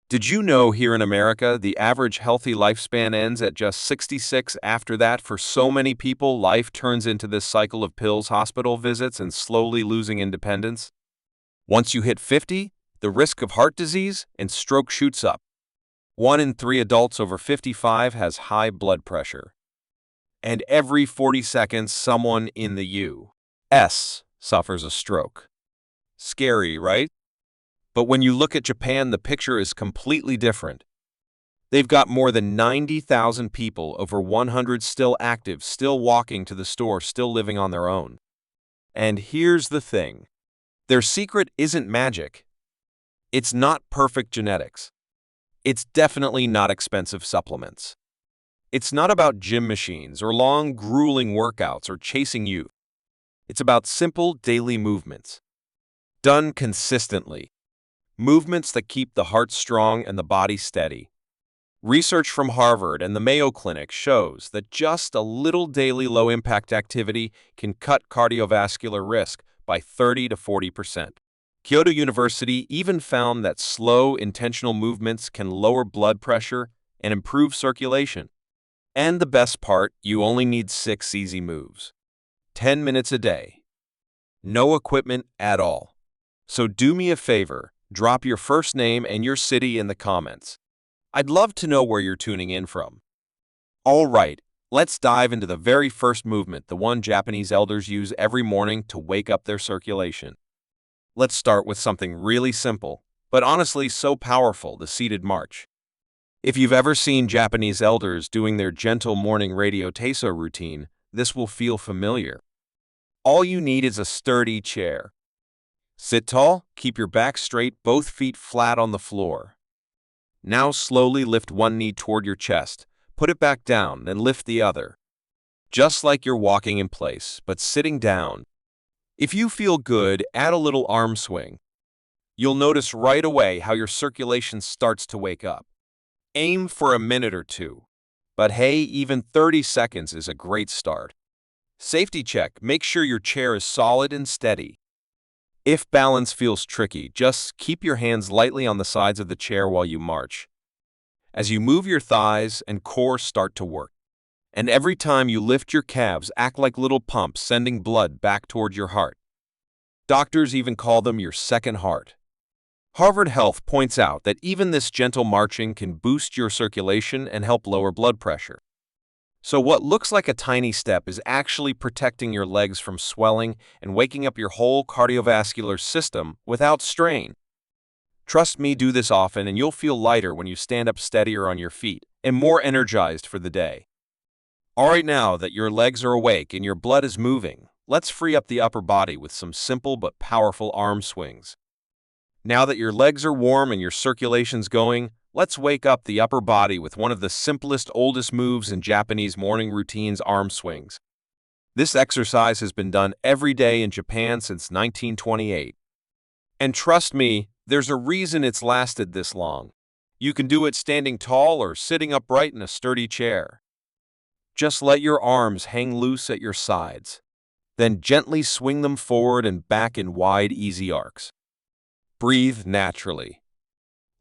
Did you know here in America, the average healthy lifespan ends at just 66? After that, for so many people, life turns into this cycle of pills, hospital visits, and slowly losing independence. Once you hit 50, the risk of heart disease and stroke shoots up. 1 in 3 adults over 55 has high blood pressure. And every 40 seconds, someone in the U.S. suffers a stroke. Scary, right? But when you look at Japan, the picture is completely different. They've got more than 90,000 people, over 100 still active, still walking to the store, still living on their own. And here's the thing. Their secret isn't magic. It's not perfect genetics. It's definitely not expensive supplements. It's not about gym machines or long, grueling workouts or chasing youth. It's about simple daily movements, done consistently. Movements that keep the heart strong and the body steady. Research from Harvard and the Mayo Clinic shows that just a little daily low-impact activity can cut cardiovascular risk by 30 to 40%. Kyoto University even found that slow, intentional movements can lower blood pressure and improve circulation. And the best part, you only need 6 easy moves. 10 minutes a day. No equipment at all. So do me a favor. Drop your first name and your city in the comments. I'd love to know where you're tuning in from. All right, let's dive into the very first movement, the one Japanese elders use every morning to wake up their circulation. Let's start with something really simple, but honestly so powerful, the seated march. If you've ever seen Japanese elders doing their gentle morning radio teiso routine, this will feel familiar. All you need is a sturdy chair. Sit tall, keep your back straight, both feet flat on the floor. Now slowly lift one knee toward your chest, put it back down, then lift the other. Just like you're walking in place, but sitting down. If you feel good, add a little arm swing. You'll notice right away how your circulation starts to wake up. Aim for a minute or two. But hey, even 30 seconds is a great start. Safety check, make sure your chair is solid and steady. If balance feels tricky, just keep your hands lightly on the sides of the chair while you march. As you move, your thighs and core start to work. And every time you lift your calves, act like little pumps, sending blood back toward your heart. Doctors even call them your second heart. Harvard Health points out that even this gentle marching can boost your circulation and help lower blood pressure. So what looks like a tiny step is actually protecting your legs from swelling and waking up your whole cardiovascular system without strain. Trust me, do this often and you'll feel lighter when you stand up, steadier on your feet and more energized for the day. All right, now that your legs are awake and your blood is moving, let's free up the upper body with some simple but powerful arm swings. Now that your legs are warm and your circulation's going, let's wake up the upper body with one of the simplest, oldest moves in Japanese morning routines, arm swings. This exercise has been done every day in Japan since 1928. And trust me, there's a reason it's lasted this long. You can do it standing tall or sitting upright in a sturdy chair. Just let your arms hang loose at your sides. Then gently swing them forward and back in wide, easy arcs. Breathe naturally.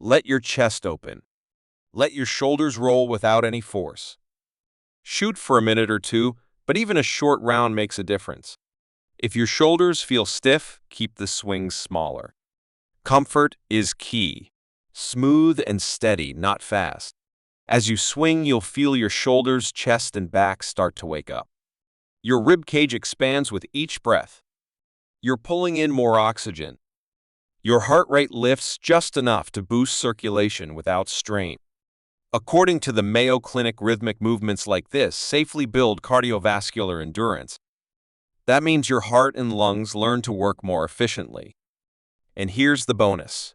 Let your chest open. Let your shoulders roll without any force. Shoot for a minute or two, but even a short round makes a difference. If your shoulders feel stiff, keep the swings smaller. Comfort is key. Smooth and steady, not fast. As you swing, you'll feel your shoulders, chest, and back start to wake up. Your rib cage expands with each breath. You're pulling in more oxygen. Your heart rate lifts just enough to boost circulation without strain. According to the Mayo Clinic, rhythmic movements like this safely build cardiovascular endurance. That means your heart and lungs learn to work more efficiently. And here's the bonus.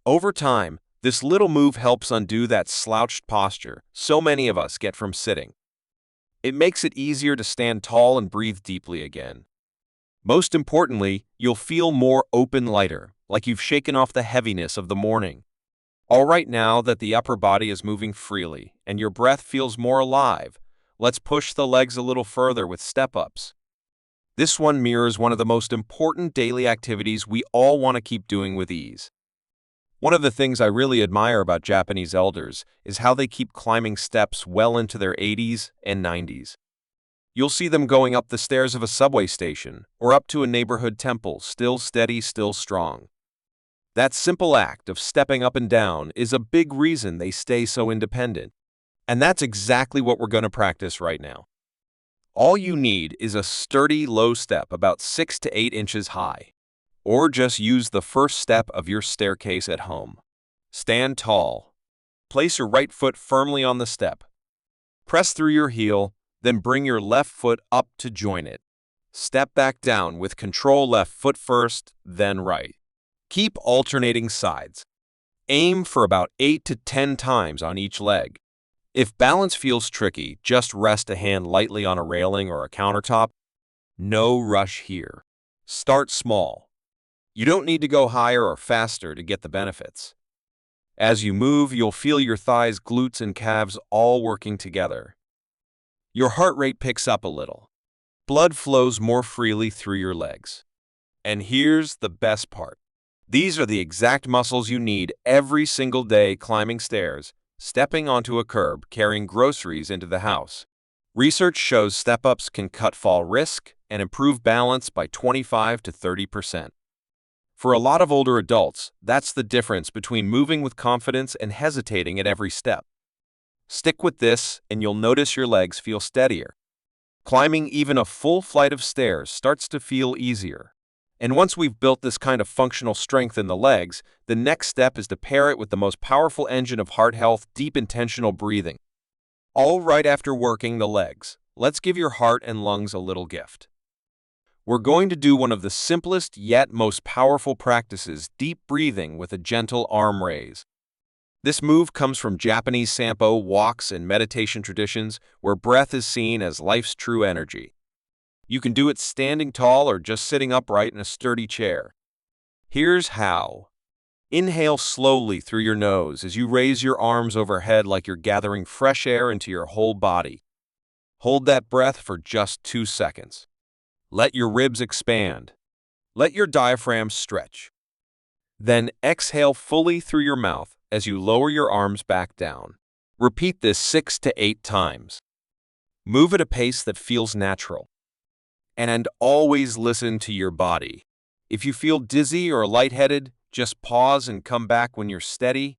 Over time, this little move helps undo that slouched posture so many of us get from sitting. It makes it easier to stand tall and breathe deeply again. Most importantly, you'll feel more open, lighter, like you've shaken off the heaviness of the morning. All right, now that the upper body is moving freely and your breath feels more alive, let's push the legs a little further with step-ups. This one mirrors one of the most important daily activities we all want to keep doing with ease. One of the things I really admire about Japanese elders is how they keep climbing steps well into their 80s and 90s. You'll see them going up the stairs of a subway station or up to a neighborhood temple, still steady, still strong. That simple act of stepping up and down is a big reason they stay so independent. And that's exactly what we're going to practice right now. All you need is a sturdy, low step about 6 to 8 inches high. Or just use the first step of your staircase at home. Stand tall. Place your right foot firmly on the step. Press through your heel, then bring your left foot up to join it. Step back down with control, left foot first, then right. Keep alternating sides. Aim for about 8 to 10 times on each leg. If balance feels tricky, just rest a hand lightly on a railing or a countertop. No rush here. Start small. You don't need to go higher or faster to get the benefits. As you move, you'll feel your thighs, glutes, and calves all working together. Your heart rate picks up a little. Blood flows more freely through your legs. And here's the best part. These are the exact muscles you need every single day climbing stairs, stepping onto a curb, carrying groceries into the house. Research shows step-ups can cut fall risk and improve balance by 25 to 30%. For a lot of older adults, that's the difference between moving with confidence and hesitating at every step. Stick with this, and you'll notice your legs feel steadier. Climbing even a full flight of stairs starts to feel easier. And once we've built this kind of functional strength in the legs, the next step is to pair it with the most powerful engine of heart health, deep intentional breathing. All right, after working the legs, let's give your heart and lungs a little gift. We're going to do one of the simplest yet most powerful practices, deep breathing with a gentle arm raise. This move comes from Japanese Sampo walks and meditation traditions where breath is seen as life's true energy. You can do it standing tall or just sitting upright in a sturdy chair. Here's how. Inhale slowly through your nose as you raise your arms overhead like you're gathering fresh air into your whole body. Hold that breath for just 2 seconds. Let your ribs expand. Let your diaphragm stretch. Then exhale fully through your mouth as you lower your arms back down. Repeat this 6 to 8 times. Move at a pace that feels natural. And always listen to your body. If you feel dizzy or lightheaded, just pause and come back when you're steady.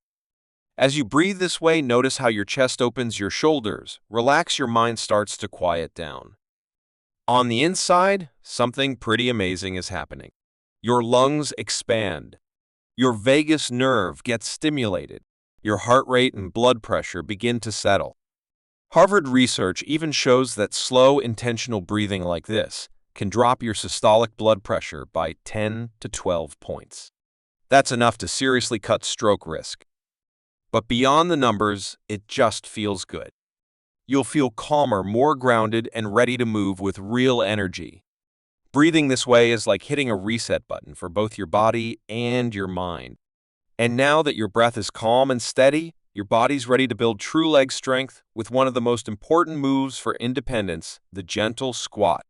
As you breathe this way, notice how your chest opens, your shoulders relax, your mind starts to quiet down. On the inside, something pretty amazing is happening. Your lungs expand. Your vagus nerve gets stimulated. Your heart rate and blood pressure begin to settle. Harvard research even shows that slow, intentional breathing like this can drop your systolic blood pressure by 10 to 12 points. That's enough to seriously cut stroke risk. But beyond the numbers, it just feels good. You'll feel calmer, more grounded, and ready to move with real energy. Breathing this way is like hitting a reset button for both your body and your mind. And now that your breath is calm and steady, your body's ready to build true leg strength with one of the most important moves for independence, the gentle squat.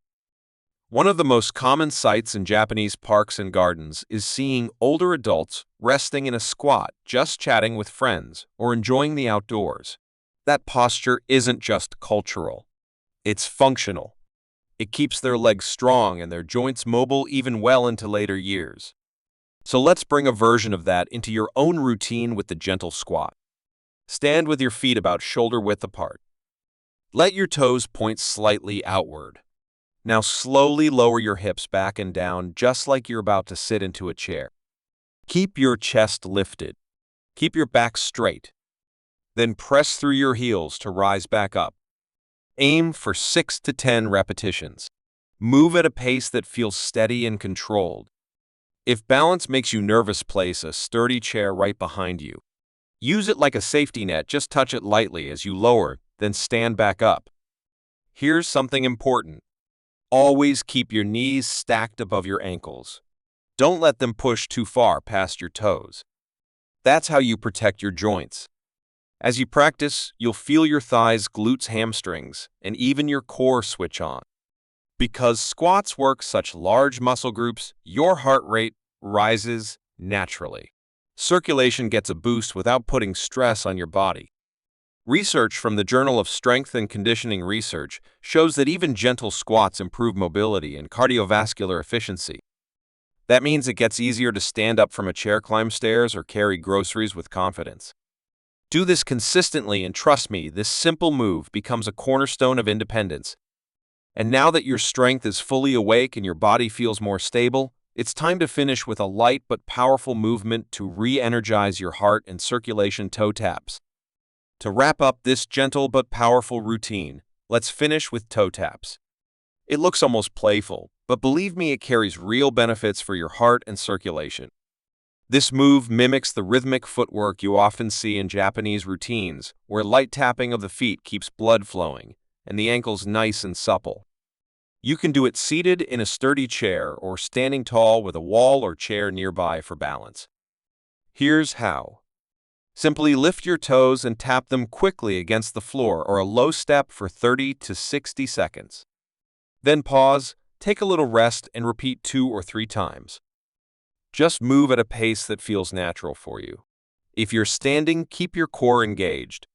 One of the most common sights in Japanese parks and gardens is seeing older adults resting in a squat, just chatting with friends or enjoying the outdoors. That posture isn't just cultural. It's functional. It keeps their legs strong and their joints mobile even well into later years. So let's bring a version of that into your own routine with the gentle squat. Stand with your feet about shoulder width apart. Let your toes point slightly outward. Now slowly lower your hips back and down just like you're about to sit into a chair. Keep your chest lifted. Keep your back straight. Then press through your heels to rise back up. Aim for 6 to 10 repetitions. Move at a pace that feels steady and controlled. If balance makes you nervous, place a sturdy chair right behind you. Use it like a safety net, just touch it lightly as you lower, then stand back up. Here's something important. Always keep your knees stacked above your ankles. Don't let them push too far past your toes. That's how you protect your joints. As you practice, you'll feel your thighs, glutes, hamstrings, and even your core switch on. Because squats work such large muscle groups, your heart rate rises naturally. Circulation gets a boost without putting stress on your body. Research from the Journal of Strength and Conditioning Research shows that even gentle squats improve mobility and cardiovascular efficiency. That means it gets easier to stand up from a chair, climb stairs, or carry groceries with confidence. Do this consistently, and trust me, this simple move becomes a cornerstone of independence. And now that your strength is fully awake and your body feels more stable, it's time to finish with a light but powerful movement to re-energize your heart and circulation: toe taps. To wrap up this gentle but powerful routine, let's finish with toe taps. It looks almost playful, but believe me, it carries real benefits for your heart and circulation. This move mimics the rhythmic footwork you often see in Japanese routines, where light tapping of the feet keeps blood flowing and the ankles nice and supple. You can do it seated in a sturdy chair or standing tall with a wall or chair nearby for balance. Here's how. Simply lift your toes and tap them quickly against the floor or a low step for 30 to 60 seconds. Then pause, take a little rest, and repeat 2 or 3 times. Just move at a pace that feels natural for you. If you're standing, keep your core engaged.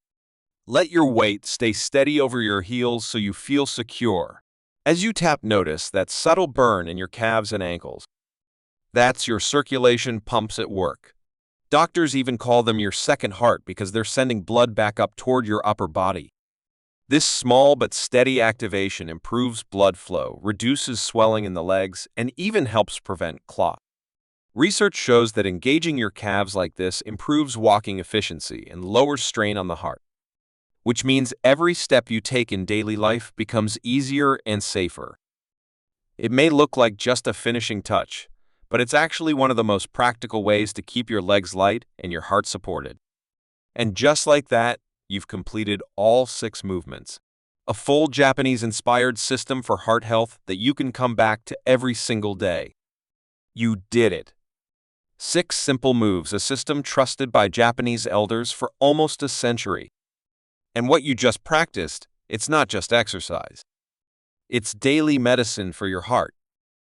Let your weight stay steady over your heels so you feel secure. As you tap, notice that subtle burn in your calves and ankles. That's your circulation pumps at work. Doctors even call them your second heart because they're sending blood back up toward your upper body. This small but steady activation improves blood flow, reduces swelling in the legs, and even helps prevent clot. Research shows that engaging your calves like this improves walking efficiency and lowers strain on the heart, which means every step you take in daily life becomes easier and safer. It may look like just a finishing touch, but it's actually one of the most practical ways to keep your legs light and your heart supported. And just like that, you've completed all 6 movements. A full Japanese-inspired system for heart health that you can come back to every single day. You did it. 6 simple moves, a system trusted by Japanese elders for almost a century. And what you just practiced, it's not just exercise. It's daily medicine for your heart.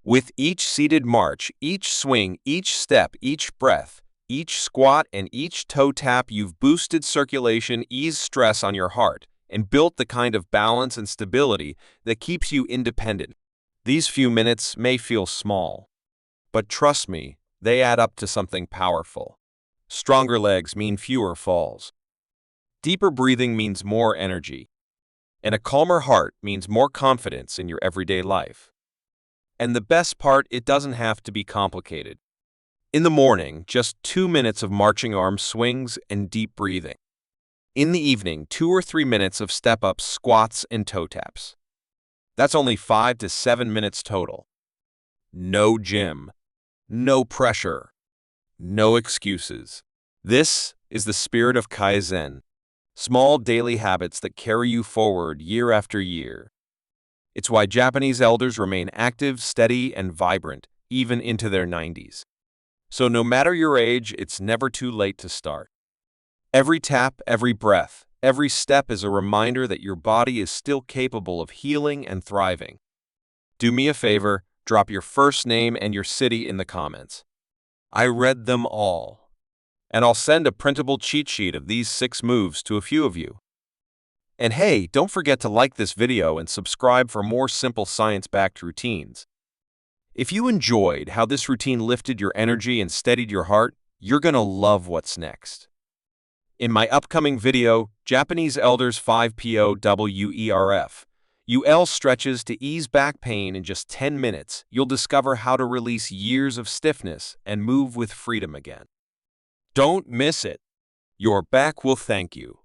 With each seated march, each swing, each step, each breath, each squat, and each toe tap, you've boosted circulation, eased stress on your heart, and built the kind of balance and stability that keeps you independent. These few minutes may feel small, but trust me, they add up to something powerful. Stronger legs mean fewer falls. Deeper breathing means more energy. And a calmer heart means more confidence in your everyday life. And the best part, it doesn't have to be complicated. In the morning, just 2 minutes of marching arm swings and deep breathing. In the evening, 2 or 3 minutes of step-ups, squats, and toe taps. That's only 5 to 7 minutes total. No gym. No pressure. No excuses. This is the spirit of Kaizen. Small daily habits that carry you forward year after year. It's why Japanese elders remain active, steady, and vibrant, even into their 90s. So no matter your age, it's never too late to start. Every tap, every breath, every step is a reminder that your body is still capable of healing and thriving. Do me a favor, drop your first name and your city in the comments. I read them all. And I'll send a printable cheat sheet of these 6 moves to a few of you. And hey, don't forget to like this video and subscribe for more simple science-backed routines. If you enjoyed how this routine lifted your energy and steadied your heart, you're gonna love what's next. In my upcoming video, Japanese Elders 5POWERF, UL stretches to ease back pain in just 10 minutes, you'll discover how to release years of stiffness and move with freedom again. Don't miss it. Your back will thank you.